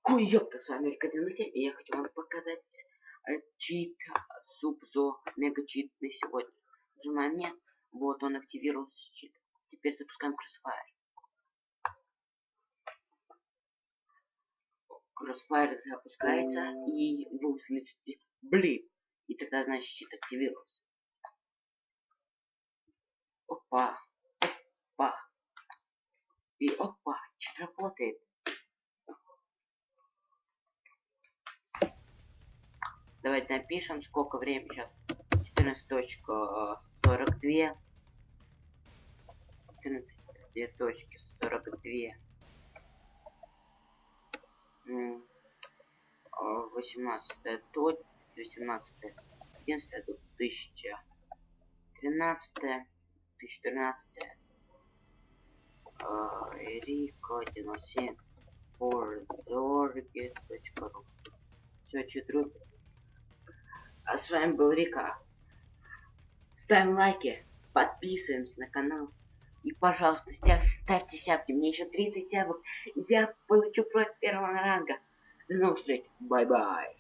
Ку ёпта, с вами Рикардино 7, и я хочу вам показать чит Субзо мега чит на сегодня. Нажимаем нет, вот он активировался чит. Теперь запускаем Crossfire. Crossfire запускается, и вы услышите блин, и тогда значит чит активировался. Опа, опа, и опа, чит работает. Давайте напишем, сколько времени сейчас. 14.42. 14.42. 18 точка, 18 11 2013 2013 Рика 97 forzorge.ru. Все, читру. А с вами был Рика. Ставим лайки, подписываемся на канал. И, пожалуйста, ставьте сявки. Мне еще 30 сявок. Я получу проект первого ранга. До новых встреч. Бай-бай.